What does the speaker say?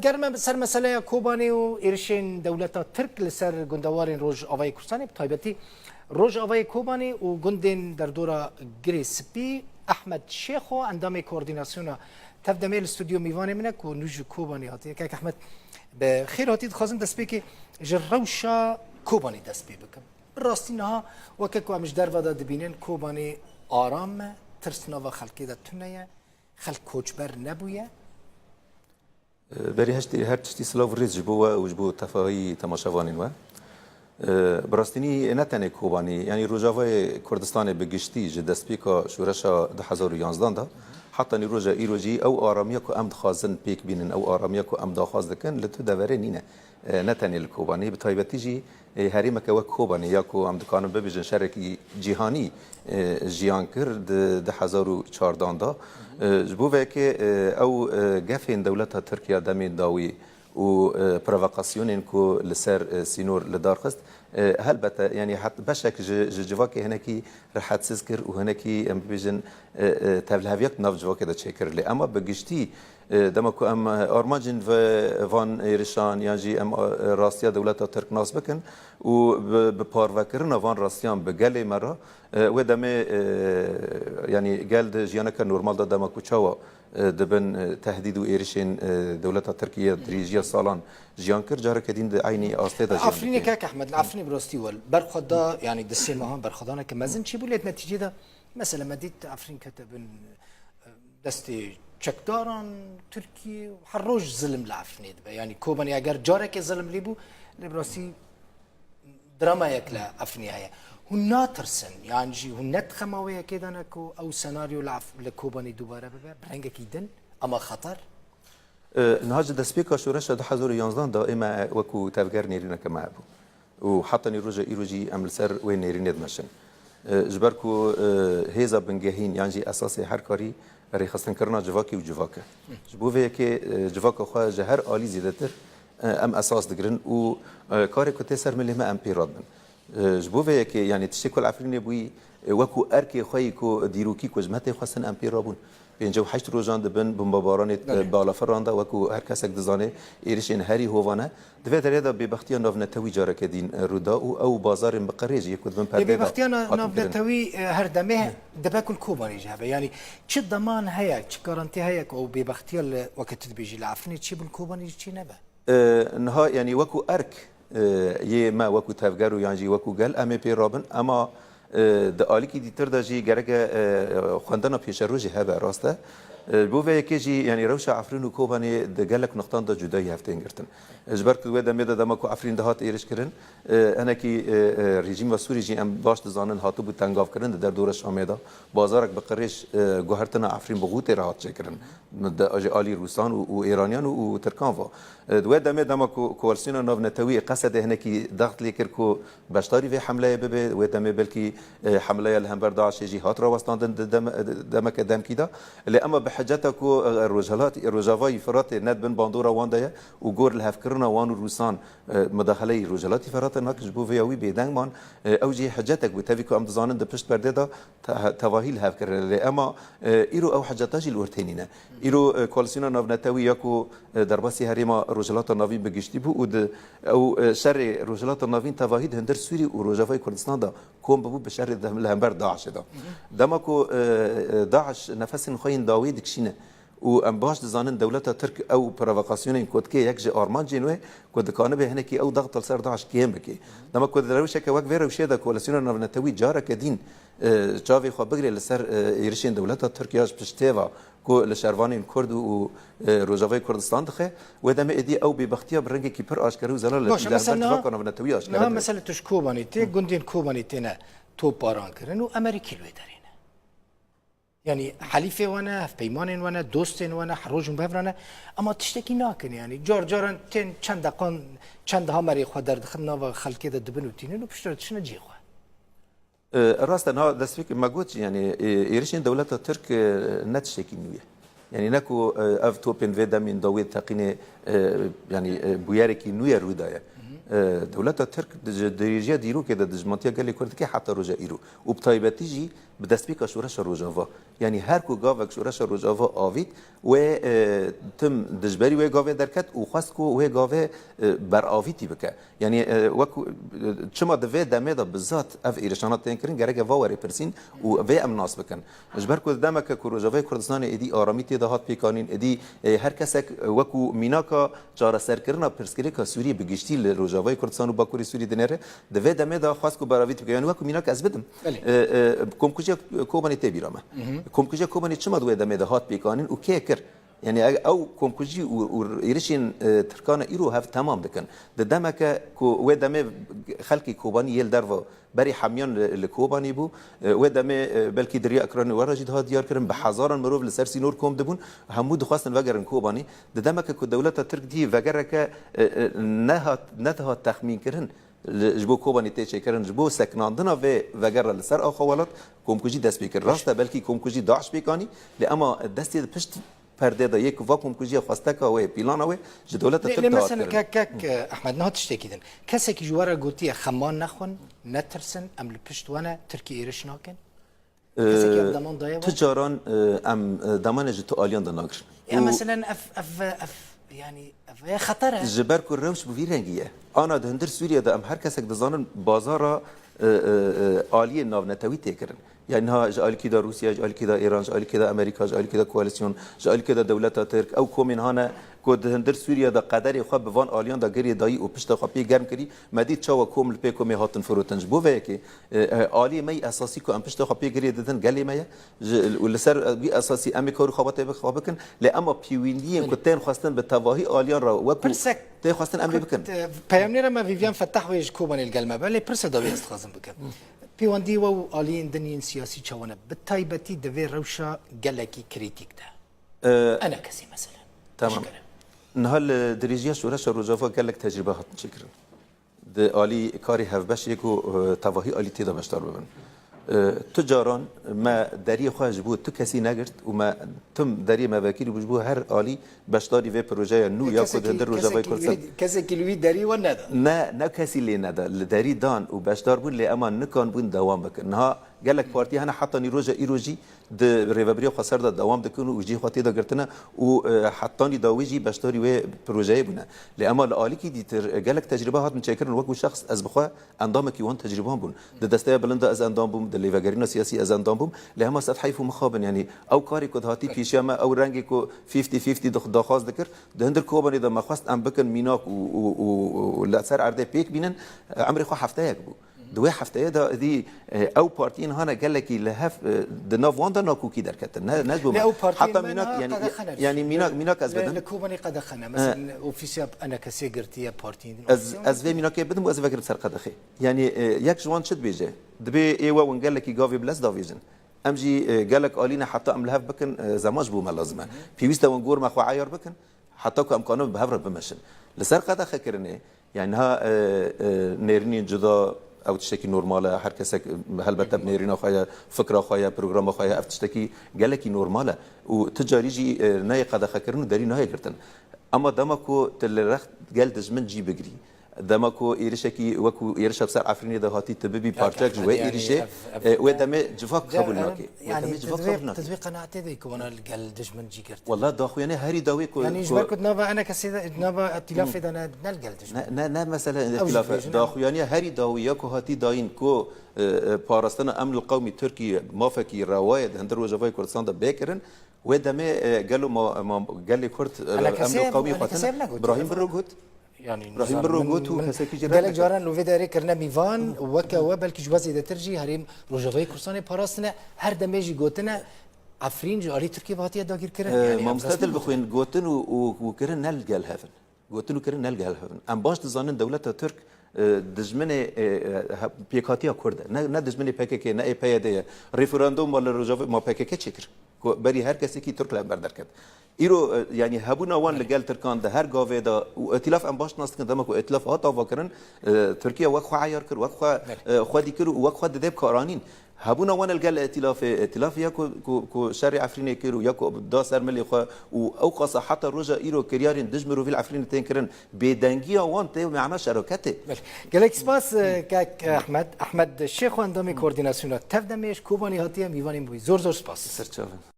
گرم سر مسئله کوبانی و ایرشین دولتا ترک لسر گندوارین روج آوای کردستان بتایبتی روج آوای کوبانی و گندین در دورا گریسپی احمد شیخ و اندام کوردیناسیون تفدمه الاستودیو میوان منه که نوج کوبانی هاتی که احمد به خیر هاتی خواستم دست بی که جروشا کوبانی دست بی بکم راستی نها وکه که همش در ودا دبینن کوبانی آرام ترسنا و خلقی دا تنیه خلق کوچبر نبویه بری هر تشتی سلاف ریز جبوه و جبو تفاهی تماشاوانین و براستینی نتنه کوبانی یعنی روجاوای کردستان بگشتی جدست بیکا شورشا 2011 دا حتی روجا ایروجی او آرامیا کو ام خازن پیک بینن او آرامیا کو ام داخواز دکن لتو دوره نینه نتنه الكوباني بتایبتی جی هریمه که کوبانی یا کو ام دکانم ببیجن شرکی جهانی جیان کرد 2014 دا جبوه که او گفین دولتها ترکیا دمین داوی و پروفوکاسیونین کو لسر سینور لدار خست هل بتا يعني حتى بشك جواكي هناكي راح تذكر وهناكي ام بيجن تبلهفيك ناف جواكي دا تشكر لي اما بگشتي دمكو ام ارماجن فان ايرشان ياجي ام راستيا دولتا ترك ناس بكن و بپاروکرنا وان راستيان بگلي مرا و دمه يعني قال جيانك نورمال دا دمكو چاوا دبن تهديد وإيرشين دولتها تركيا دريجيا صالان جيان كر جارة كدين عيني أصلي عفريني كاك أحمد العفريني براستي وال برخدا يعني دسي مهم برخدانا كمازن شي بوليت نتيجة ده مثلا مديت عفرين كتبن دستي چكداران تركي وحروج ظلم العفريني يعني كوباني اگر جارة كظلم ليبو لبراستي دراما يكلا عفريني هيا هن ترسن يعني جي هن خماوية كده نكو او سيناريو لكوباني دوباره برنگه كيدن اما خطر نهاج دسبيكا شورشا 2011 دائما وكو تفجر نيرينا كما ابو وحتى نيروجا ايروجي امل سر وين نيرين دمشن جبركو هيزا بنجهين يعني جي اساسي هر كاري بري خاصن كرنا جواكي وجواكا جبوه كي جواكا خو جهر الي زيدتر ام اساس دغرن و كاري كوتي سر ملي ما ام بيراد جبوه كي يعني تشكل عفرين بوي وكو اركي خوي كو ديروكي كو جمته خاصن ام بيرابون بینجا و 8 روزان دبن بمباران بالا فراندا وکو هر کس دزانه ایرشین هری هوانه دوی دريدا ببختیان ناف نتوی جاره کدین رودا او بازار مقريج يكون من پرده ببختیان ناف نتوی هر دمه دباكل کوبانی جهبه يعني چه ضمان هيا چه گارانتی هيا او ببختیان وقت بيجي العفني چه بالكوباني چه نبه نها يعني وكو ارك يه ما وكو تفجرو يعني وكو قال ام بي رابن اما د آلیکی دیتر داشی گرگ خواندن پیش روزی هوا راسته بوده که جی یعنی روش عفرین و کوبانی دگلک نقطان دا جدایی هفتین گرتن اجبار که وده میده دما کو عفرین دهات ایرش کردن انا کی رژیم و سوری جی ام باش دزانن هاتو بود تنگاف کردن در دور شامیدا بازارک بقریش گوهرتنا عفرین بغوت راحت چکردن د آلی روسان و ایرانیان و ترکان و دوده میده دما کو کوالسیون ناو نتوی قصد هنا کی ضغط لیکر کو باشتاری و حمله ببه وده می بلکی حمله الهمبر داعش جی هات را وستاندن دم کدام کیدا لی اما حجتك الرجالات الرجاوي فرات ند بن باندورا واندا وجور الهفكرنا وان روسان مداخلي رجالات فرات ناكش بو فيوي بيدان مان اوجي حجتك بتافيكو ام دزانن دبشت برددا تواهيل هفكر اما ايرو او حجتاجي الورتينينا ايرو كولسينا نافنتاوي ياكو درباسي هريما رجالات النافي بگشتي بو او شر رجالات النافين تواهيد هندر سوري ورجاوي كردستان دا كوم بو بشر الهمبر داعش دا دماكو داعش نفس خوين داويد كشينه و ام باش دزانن دولتها ترك او پروفوکاسیون کد که یک آرمان جنوه کد کانه به هنکی او ضغط سر داعش کیم بکی دما کد دروشه که وک ویرو شده کولاسیون نونتوی جاره کدین جاوی خو بگری لسر ایرشین دولتها ترکیاش پشتیوا کو لشروانین کرد و روجاوی کردستان دخه و دم ادی او ببختیا برنگی کی پر آشکارو و زلال مثلا نونتوی آشکار مثلا توش کوبانی تی گندین کوبانی تینه تو پاران کردن و امریکی لوی دارین يعني حليفه وانا في بيمان وانا دوستين وانا حروجهم بفرنا اما تشتكي ناكن يعني جار تين چند دقان چند ها مري خو در دخلنا و خلقي ده دبن وتينن وبشترت شنو جي خو راست انا دسفيك ما قلت يعني يرشين دولة الترك نتشتكي نويه يعني نكو اف توبن فيدا من دويد تقيني يعني بوياركي نويه رودايه دولت ترک درجه دیرو که دجمنتیا گلی کرد که حتی روزا ایرو و بتایبتی جی بدەستپێکە شورش ڕۆژاوا یعنی هەرکو گاوێک شورش ڕۆژاوا ئاویت و تم دژبەری وێ گاوێ دەرکەت و خواست و وێ گاوێ بەرئاویتی بکە یعنی وەکو چما دەوێ دەمێدا بزات ئەف ئێرشانات تێنکردن گەرەکە ڤاوەرێ پرسین و vê em nas bikin ji ber ku demeke ku Rojavayê Kurdistanê êdî aramî têda hat pêkanîn êdî her kesek wekû mînaka çareserkirina pirsgirêka Sûriyê bi giştî li Rojavayê Kurdistan û Bakurê Sûrî dinêre di vê demê de xwast ku beravî bike yani wekû mînak ez bidim komkujiya Kobanî tê bîra me komkujiya Kobanî çima di wê demê de hat pêkanîn û kê kir yani ew komkujî û êrişên Tirkana îro hev temam dikin di demeke ku wê demê xelkê Kobanî yê li derva berî hemiyan li Kobanî bû wê demê belkî diriya ekranê wera jî daha diyar kirin bi hezaran mirov li ser sînor kom dibûn hemû dixwastin vegerin Kobanî di demeke ku dewleta Tirk dî vegereke nedihat texmîn kirin ji bo Kobanî tê çêkirin ji bo seknandina vê vegera li ser axawelat komkujî dest pê kir rast e belkî komkujî Daeş pêkanî lê ema destê di pişt perde da yek va komkujiya xwasteka wê plana wê ji dewleta Tirk مثلا كاك احمد نهات تشتكيدن كسك جوارا قوتيه خمان نخون نترسن ام لبشت وانا تركي ايرش ناكن كسك ضمان ضايع تجاران ام ضمان جت اليان دا ناگر يعني مثلا اف يعني اف خطره جبر کو روش بو رنگیه انا د هندر سوریه دا ام هر کسک دزانن بازارا عالی ناو نتوی تکرن يعني ها جال كده روسيا جال كده إيران جال كده أمريكا جال كده كواليسيون جال كده دولة ترك أو كومين هنا كود هندر سوريا دا قدر خب بوان آلیان دا گری دایی و پشت خپی گرم کری مدید چاو کوم لپی کومی هاتن فروتنج بو وی کی آلی می اساسی کو ام پشت خپی گری ددن گلی می ولسر بی اساسی ام کارو خبات به خبکن ل اما پیوینی کو تن خواستن به تواهی آلیان را و برسك ته خواستن ام بکن پیامنر ما ویویان فتح ویج کوبن الگلمه بله پرسه دا استخدام بکن پیوندی و آلیان دنیان سیاسی چونه بالتایبتی دوی روشا گلکی کریتیک ده انا کسی مثلا تمام نهال دريجيا شورش روجافا قالك تجربه هات نشكرن د الي كاري هفبش يكو تواهي الي تيدا بشتار ببن تجاران ما داري خواج بو تو كسي نگرت وما تم داري ما وكيل بو هر الي بشتاري في بروجيا نو ياكو در روجافا كورسن كسي كيلوي داري وندا نا كسي لي ندا داري دان وبشتار بون لي اما نكان بون دوام بك نها قالك بارتي هنا حتى نيروجا ايروجي د ريفابريو خسر دا دوام دكنو وجي خاطي دا قرتنا وحطاني داويجي بشتاري و بروجي بنا لأما الالي كي ديتر قالك تجربه هات متشكر وكو شخص از بخوا اندامك يوان تجربه بون د دسته بلندا از اندام بوم د ليفاغرينا سياسي از اندام بوم لهما صد حيف مخابن يعني او كاري كود هاتي بيشاما او رنگي كو 50 50 دخواز دكر د هندر كوباني دا ما خواست ام بكن ميناك و لا سر عرضه بيك بينن عمري خو حفتاك بو دوی هفته دا دی او پارتین هانا گلکی لهف د نواندا ناکوکی درکت نه بو حتی میناک یعنی میناک از بدن لکوبانی قد خنا مثلا اوفیسیاب انا کسی گرتیه پارتین از وی میناک بدم و از وکر سر قد خي یعنی یک جوان شد بیجه دبی ایوا ون گلکی گاوی بلس داویزن امجی گلک آلینا حتی ام لهف بکن زماج بو ملازمه پیوسته ون گور مخو عیار بکن حتی که امکانه بهبر بمشن لسر قد خکرنه یعنی ها نرنی جدا او تشتكي نورماله هر كسك هلبته بنيرينا خايا فكره خايا بروجرام خايا اف تشتكي قالكي نورماله وتجاريجي ناي قد خكرنو داري ناي قرتن اما دمكو تلرخت قال دجمن جي بجري دمكو ايرشكي وكو ايرش بسر عفريني ده هاتي تببي بارتاك جو ايرشي ودم جفاك قبل ناكي يعني تطبيق قناعتي ذيك وانا قال دجمن جي قرت والله داخو يعني هاري داوي كو يعني جبر كنت نوبا انا كسيده نوبا ائتلاف انا نلقى دجمن نا مثلا اختلاف داخو يعني هاري داوي ياكو هاتي داين كو بارستان امن القومي التركي مافكي روايد هندر وجفاي كردستان ده بكرن ودمه قالوا ما قال لي كرت امن القومي قاتل ابراهيم بروغوت يعني ابراهيم بروغوت وكسكي جرا قالك جاران لو فيداري كرنا ميفان وكا وبلكي جوازي ده ترجي هريم روجافاي كردستان باراستنا هر دمجي قوتنا عفرين جاري تركي باتيه داغير كرن يعني ما مستدل بخوين قوتن وكرن نلقى الهفن قوتن وكرن نلقى الهفن ام باش تزانن دوله ترك دجمنه بيكاتيا كرد نه دجمنه PKK نه PYD ريفراندوم ولا روجافي ما PKK چكر بري هر کسی کی ترک لبر درکد ایرو یعنی هبونا وان لگل ترکان ده هر گاوه دا و ائتلاف ام باش ناست کدام کو ائتلاف ها تا وکرن ترکیه وقت عیار کر وقت خودی کر وقت خود ده کارانین هبونا وانا القال ائتلاف يا كو شارع عفرين كيرو يا كو دا سر ملي خو او قصا حتى رجا ايرو كريارين دجمرو في العفرين تنكرن بدنجيا وانت مع شراكته گلک سپاس کاک احمد الشيخ اندام کوردیناسیون تفدمش کوبانی هاتیه میوانیم بوی زور سپاس سرچاون